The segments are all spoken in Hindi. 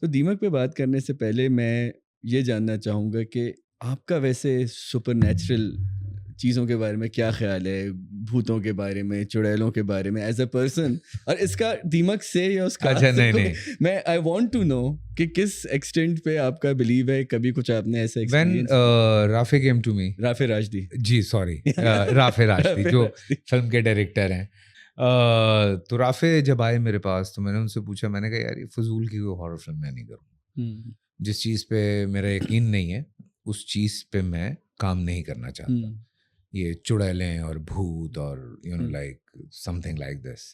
तो दीमक पे बात करने से पहले मैं ये जानना चाहूँगा कि आपका वैसे सुपरनैचुरल चीज़ों के बारे में क्या ख़्याल है? भूतों के बारे में, चुड़ैलों के बारे में एज़ अ पर्सन, और इसका दीमक से या उस ख़ास अच्छा, से नहीं, कोई, नहीं। मैं आई वांट टू नो कि किस एक्सटेंट पे आपका बिलीव है? कभी कुछ आपने ऐसा व्हेन एक्सपीरियंस किया? राफ़ी came to me, Rafe राशदी। Ji sorry, Rafe राशदी Rafe जो राशदी। फ़िल्म के डायरेक्टर हैं। तो राफ़े जब आए मेरे पास तो मैंने उनसे पूछा, मैंने कहा यार ये फ़िज़ूल की कोई हॉरर फ़िल्म मैं नहीं करूँगा। हुँ, जिस चीज़ पे मेरा यकीन नहीं है, उस चीज़ पे मैं काम नहीं करना चाहता। हुँ, ये चुड़ैलें और भूत और हुँ, लाइक समथिंग लाइक दिस।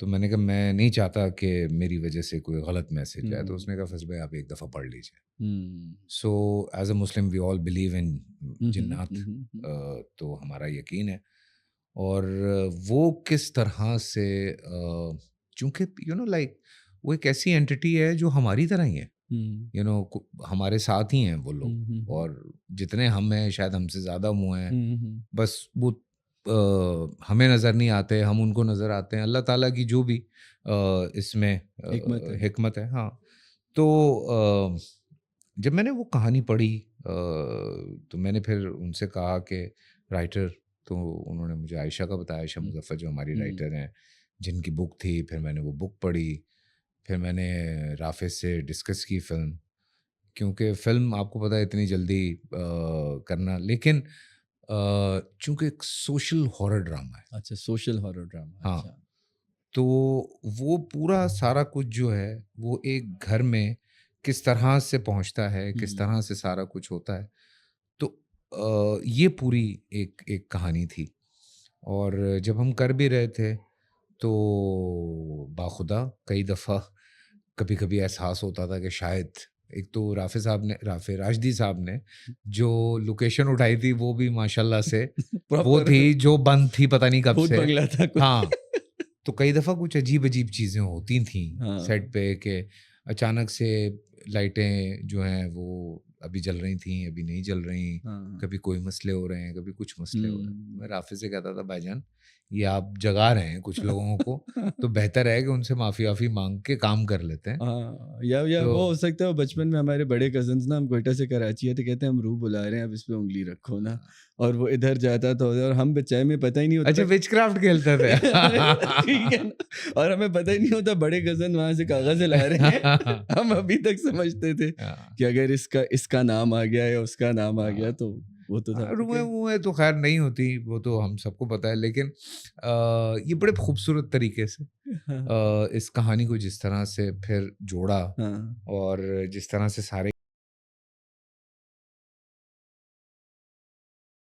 तो मैंने कहा मैं नहीं चाहता कि मेरी वजह से कोई गलत मैसेज जाए। तो हुँ, उसने कहा फैज़ भाई आप एक दफ़ा पढ़ लीजिए। Hmm, so as a Muslim we all believe in hmm, hmm, जिन्नात। हुँ, हुँ, हुँ, तो हमारा यकीन है। और वो किस तरह से चूँकि लाइक वो एक ऐसी एंटिटी है जो हमारी तरह ही है। हुँ, हमारे साथ ही हैं वो लोग। हुँ, हुँ, हुँ, और जितने हम हैं शायद हमसे ज़्यादा मुँह हैं। हुँ, हुँ, बस वो हमें नज़र नहीं आते, हम उनको नज़र आते हैं। अल्लाह ताला की जो भी इसमें हिकमत है। हिकमत है, हाँ। तो जब मैंने वो कहानी पढ़ी, तो मैंने फिर उनसे कहा कि राइटर, तो उन्होंने मुझे आयशा का बताया, आयशा हुँ, मुज़फ़्फ़र जो हमारी हुँ, राइटर हैं, जिनकी बुक थी। फिर मैंने वो बुक पढ़ी, फिर मैंने राफ़िज़ से डिस्कस की फ़िल्म, क्योंकि फ़िल्म आपको पता है इतनी जल्दी करना, लेकिन चूँकि एक सोशल हॉरर ड्रामा है। अच्छा, सोशल हॉरर ड्रामा, हाँ, अच्छा। तो वो पूरा सारा कुछ जो है, वो एक घर में किस तरह से पहुँचता है, किस हुँ, तरह से सारा कुछ होता है। तो ये पूरी एक एक कहानी थी। और जब हम कर भी रहे थे, तो बाखुदा कई दफ़ा कभी-कभी एहसास होता था कि शायद, एक तो राफ़े राशदी साहब ने जो लोकेशन उठाई थी, वो भी माशाल्लाह से वो प्रॉपर थी जो बंद थी पता नहीं कब भूत से। बंगला था कुछ। हाँ, तो कई दफ़ा कुछ अजीब-अजीब चीज़ें होती थीं हाँ, सेट पे कि अचानक से लाइटें जो हैं वो अभी जल रही थीं, अभी नहीं जल रहीं, हाँ, कभी कोई मसले हो रहे हैं, कभी कुछ मसले हो रहे हैं। तो मैं हुँ। राफ़ी से कहता था, भाईजान ये आप जगा रहे हैं कुछ लोगों को, तो बेहतर है कि उनसे माफ़ी-वाफ़ी माँग के काम कर लेते हैं। हाँ, या तो वो हो सकता है वो बचपन में हमारे बड़े कज़िन्स ना, हम क्वेटा से कराची आए थे, कहते हैं हम रूह बुला रहे हैं, अब इस पे उँगली रखो ना, और वो इधर जाता था उधर, और हम बेचारे में पता ही नहीं होता अच्छा, था। विचक्राफ्ट खेलते थे। ठीक है ना? और हमें पता ही नहीं होता बड़े कज़न वहाँ से कागज़ ला रहे हैं। हम अभी तक समझते थे हाँ, कि अगर इसका इसका नाम आ गया या उसका नाम आ गया हाँ। तो वो तो था। हाँ, तो क्या रुएँ-वुएँ तो ख़ैर नहीं होती, वो तो हम सबको पता है। लेकिन ये बड़े खूबसूरत तरीके से हाँ, इस कहानी को जिस तरह से फिर जोड़ा, हाँ। और जिस तरह से सारे